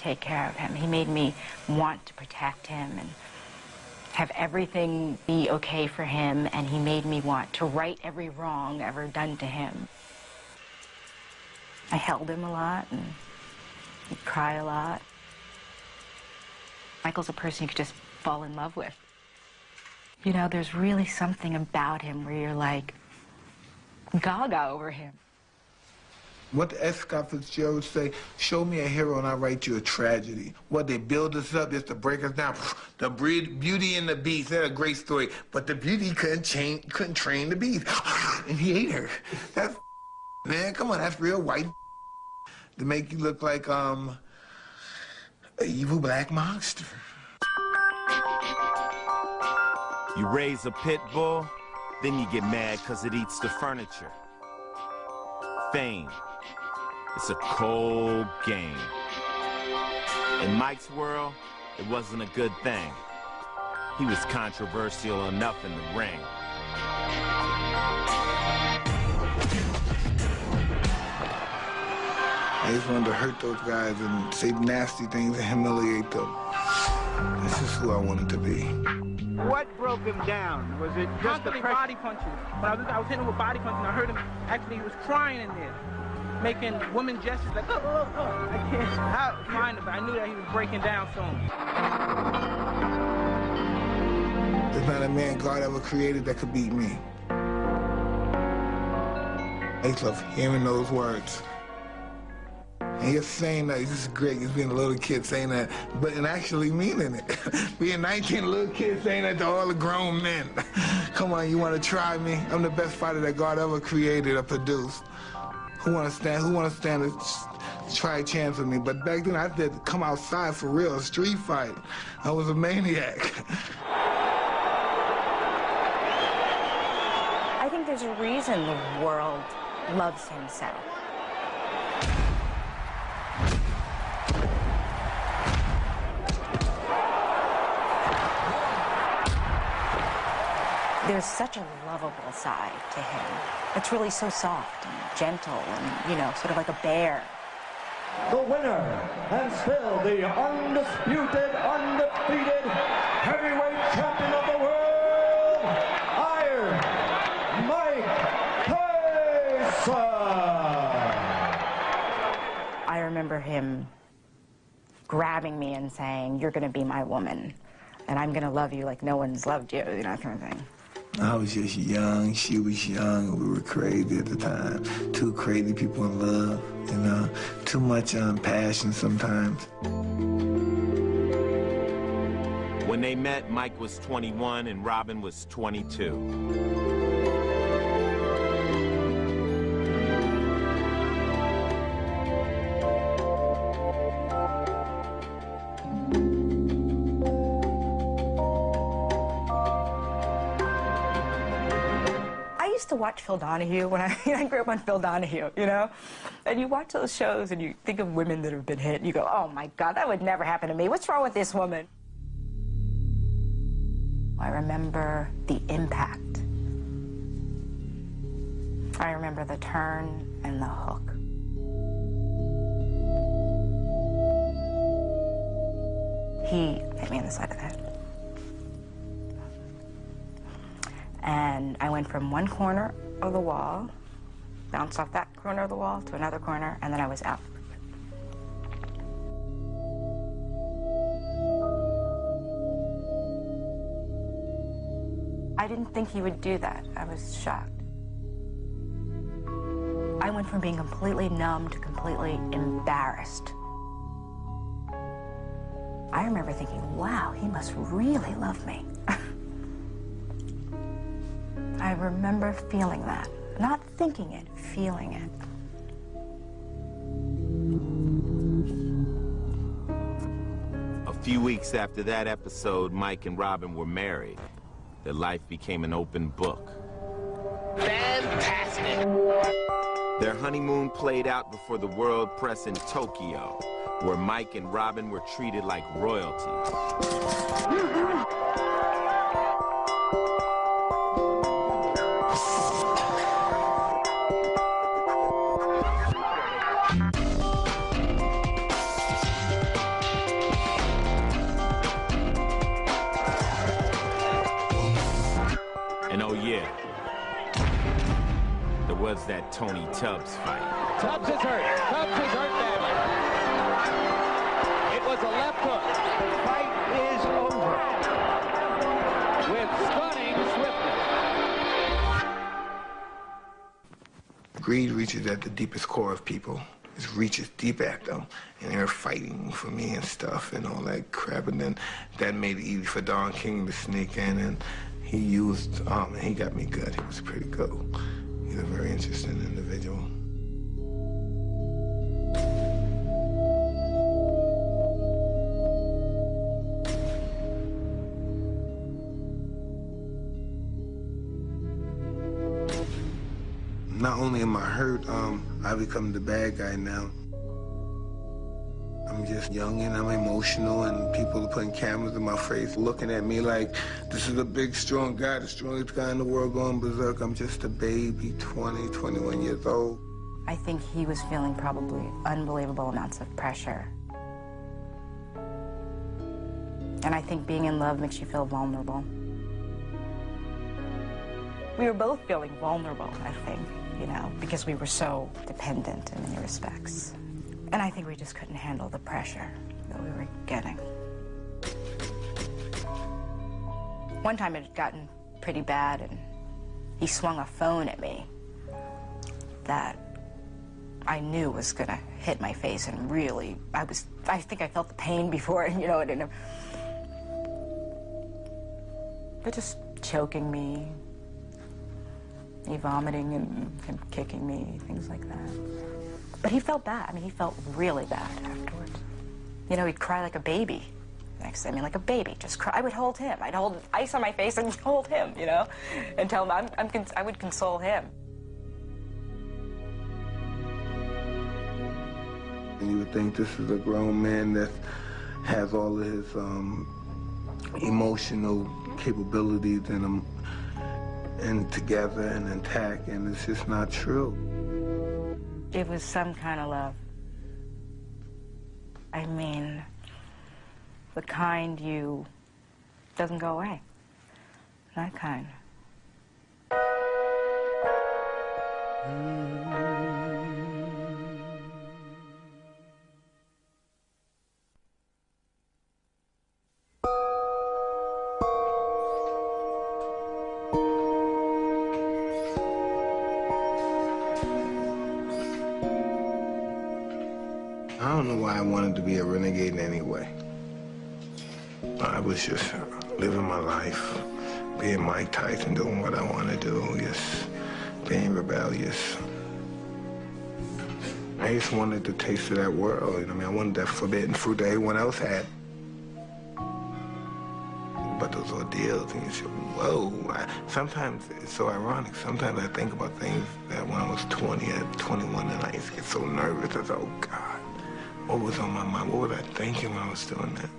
take care of him. He made me want to protect him and have everything be okay for him, and he made me want to right every wrong ever done to him. I held him a lot, and he'd cry a lot. Michael's a person you could just fall in love with. You know, there's really something about him where you're like gaga over him. What the F. Scott Fitzgerald would say, show me a hero and I'll write you a tragedy. What, they build us up just to break us down. The Beauty and the Beast, that's a great story. But the beauty couldn't train the beast. And he ate her. That's man, come on, that's real white to make you look like, an evil black monster. You raise a pit bull, then you get mad because it eats the furniture. Fame. It's a cold game. In Mike's world, it wasn't a good thing. He was controversial enough in the ring. I just wanted to hurt those guys and say nasty things and humiliate them. This is who I wanted to be. What broke him down? Was it just the body punches? When I was hitting him with body punches, and I heard him, actually he was crying in there, making woman gestures like, I can't find him, but I knew that he was breaking down soon. There's not a man God ever created that could beat me. I just love hearing those words. And you're saying that, this is great, just being a little kid saying that, but and actually meaning it. Being 19, a little kid saying that to all the grown men. Come on, you want to try me? I'm the best fighter that God ever created or produced. Who want to stand and try a chance with me? But back then, I had to come outside for real, a street fight. I was a maniac. I think there's a reason the world loves him so. There's such a lovable side to him. It's really so soft and gentle and, you know, sort of like a bear. The winner, and still the undisputed, undefeated heavyweight champion of the world, Iron Mike Tyson! I remember him grabbing me and saying, "You're going to be my woman, and I'm going to love you like no one's loved you," you know, that kind of thing. I was just young, she was young, we were crazy at the time. Two crazy people in love, you know, too much passion sometimes. When they met, Mike was 21 and Robin was 22. To watch Phil Donahue when I grew up on Phil Donahue, you know? And you watch those shows and you think of women that have been hit and you go, oh my God, that would never happen to me. What's wrong with this woman? I remember the impact. I remember the turn and the hook. He hit me on the side of the head. And I went from one corner of the wall, bounced off that corner of the wall to another corner, and then I was out. I didn't think he would do that. I was shocked. I went from being completely numb to completely embarrassed. I remember thinking, wow, he must really love me. I remember feeling that. Not thinking it, feeling it. A few weeks after that episode, Mike and Robin were married. Their life became an open book. Fantastic! Their honeymoon played out before the world press in Tokyo, where Mike and Robin were treated like royalty. was that Tony Tubbs fight. Tubbs is hurt. Tubbs is hurt badly. It was a left hook. The fight is over. With stunning swiftness. Greed reaches at the deepest core of people. It reaches deep at them, and they're fighting for me and stuff and all that crap. And then that made it easy for Don King to sneak in, and he used, and he got me good. He was pretty good. He's a very interesting individual. Not only am I hurt, I become the bad guy now. I'm just young and I'm emotional, and people are putting cameras in my face looking at me like this is a big, strong guy, the strongest guy in the world going berserk. I'm just a baby, 20, 21 years old. I think he was feeling probably unbelievable amounts of pressure. And I think being in love makes you feel vulnerable. We were both feeling vulnerable, I think, you know, because we were so dependent in many respects. And I think we just couldn't handle the pressure that we were getting. One time it had gotten pretty bad, and he swung a phone at me that I knew was gonna hit my face, and really, I think I felt the pain before, you know, but just choking me, he vomiting and him kicking me, things like that. But he felt bad. I mean, he felt really bad afterwards. You know, he'd cry like a baby. Next, I mean, like a baby, just cry. I would hold him. I'd hold ice on my face and hold him, you know, and tell him I would console him. And you would think this is a grown man that has all of his emotional capabilities in him and together and intact, and it's just not true. It was some kind of love. I mean, the kind you doesn't go away. That kind. I don't know why I wanted to be a renegade anyway. I was just living my life, being Mike Tyson, doing what I want to do, just being rebellious. I just wanted the taste of that world, you know what I mean? I wanted that forbidden fruit that everyone else had. But those ordeals, and you say, whoa. Sometimes it's so ironic. Sometimes I think about things that when I was 20 and 21, and I used to get so nervous. I thought, oh, God. What was on my mind? What was I thinking when I was doing that?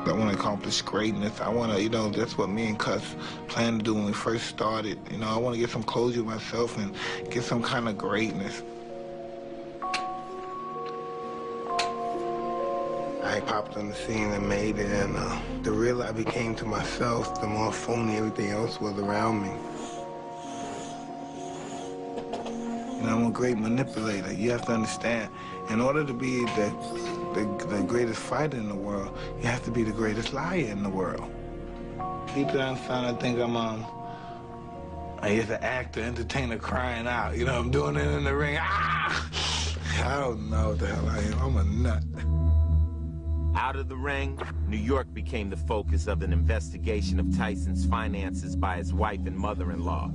I want to accomplish greatness. I want to, you know, that's what me and Cuss planned to do when we first started. You know, I want to get some closure with myself and get some kind of greatness. I popped on the scene and made it, and the realer I became to myself, the more phony everything else was around me. You know, I'm a great manipulator. You have to understand, in order to be the greatest fighter in the world, you have to be the greatest liar in the world. Deep down inside, I think I'm just an actor, entertainer crying out. You know, I'm doing it in the ring. Ah! I don't know what the hell I am. I'm a nut. Out of the ring, New York became the focus of an investigation of Tyson's finances by his wife and mother-in-law.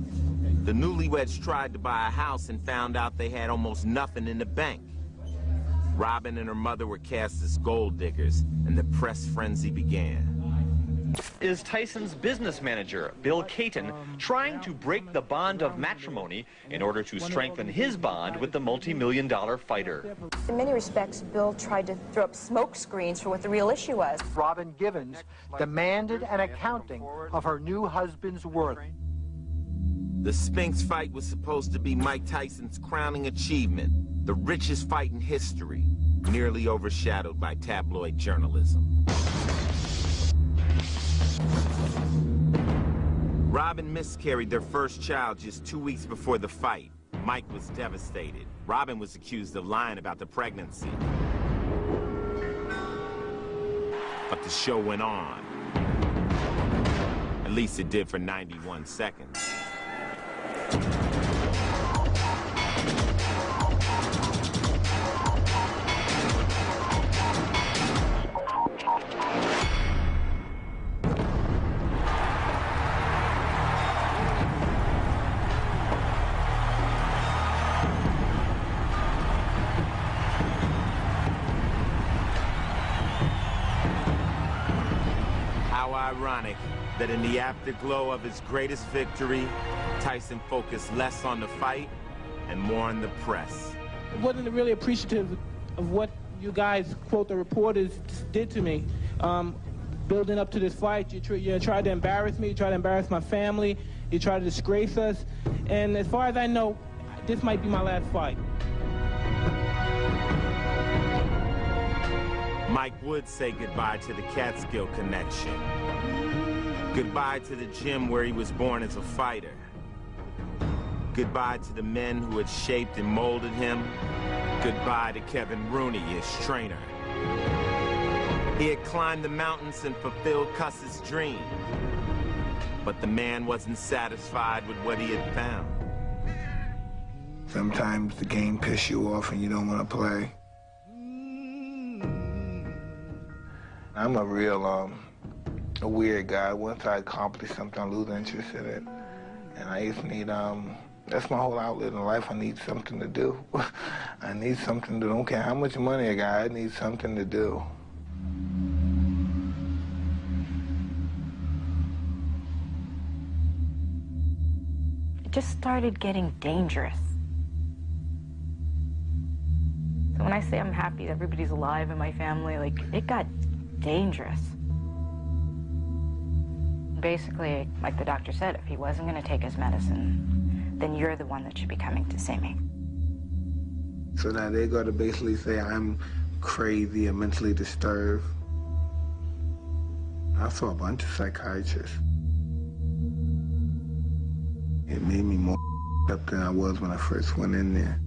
The newlyweds tried to buy a house and found out they had almost nothing in the bank. Robin and her mother were cast as gold diggers, and the press frenzy began. Is Tyson's business manager, Bill Caton, trying to break the bond of matrimony in order to strengthen his bond with the multi-million-dollar fighter? In many respects, Bill tried to throw up smoke screens for what the real issue was. Robin Givens demanded an accounting of her new husband's worth. The Spinks fight was supposed to be Mike Tyson's crowning achievement, the richest fight in history, nearly overshadowed by tabloid journalism. Robin miscarried their first child just 2 weeks before the fight. Mike was devastated. Robin was accused of lying about the pregnancy. But the show went on. At least it did for 91 seconds. How ironic that in the afterglow of his greatest victory, Tyson focused less on the fight and more on the press. I wasn't really appreciative of what you guys, quote, the reporters did to me. Building up to this fight, you tried to embarrass me, you tried to embarrass my family, you tried to disgrace us. And as far as I know, this might be my last fight. Mike would say goodbye to the Catskill connection. Goodbye to the gym where he was born as a fighter. Goodbye to the men who had shaped and molded him. Goodbye to Kevin Rooney, his trainer. He had climbed the mountains and fulfilled Cuss's dream. But the man wasn't satisfied with what he had found. Sometimes the game pisses you off and you don't want to play. I'm a real, a weird guy. Once I accomplish something, I lose interest in it. And I just need, that's my whole outlet in life. I need something to do. I need something to, don't care how much money I got, I need something to do. It just started getting dangerous. So when I say I'm happy everybody's alive in my family, like, it got dangerous. Basically, like the doctor said, if he wasn't going to take his medicine, then you're the one that should be coming to see me. So now they're going to basically say I'm crazy and mentally disturbed. I saw a bunch of psychiatrists. It made me more up than I was when I first went in there.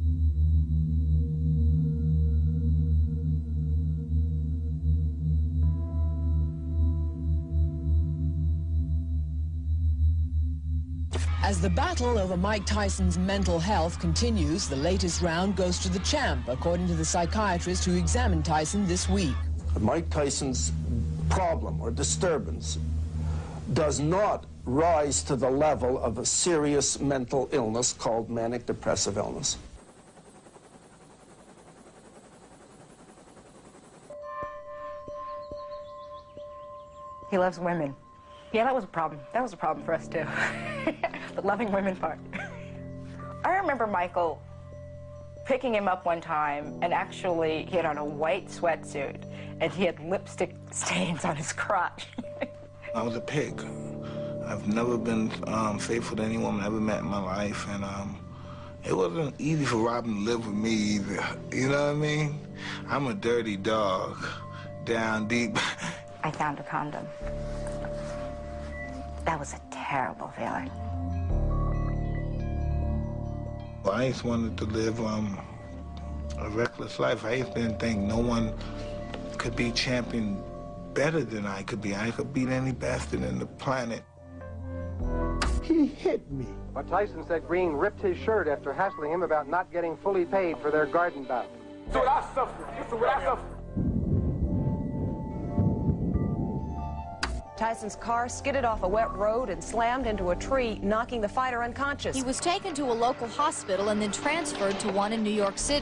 As the battle over Mike Tyson's mental health continues, the latest round goes to the champ, according to the psychiatrist who examined Tyson this week. Mike Tyson's problem or disturbance does not rise to the level of a serious mental illness called manic depressive illness. He loves women. Yeah, that was a problem. That was a problem for us, too. The loving women part. I remember Michael picking him up one time, and actually he had on a white sweatsuit, and he had lipstick stains on his crotch. I was a pig. I've never been faithful to any woman I ever met in my life, and it wasn't easy for Robin to live with me either. You know what I mean? I'm a dirty dog, down deep. I found a condom. That was a terrible feeling. Well, I just wanted to live a reckless life. I just didn't think no one could be champion better than I could be. I could beat any bastard in the planet. He hit me. But Tyson said Green ripped his shirt after hassling him about not getting fully paid for their garden bout. So what I suffered. This is what I suffered. Tyson's car skidded off a wet road and slammed into a tree, knocking the fighter unconscious. He was taken to a local hospital and then transferred to one in New York City.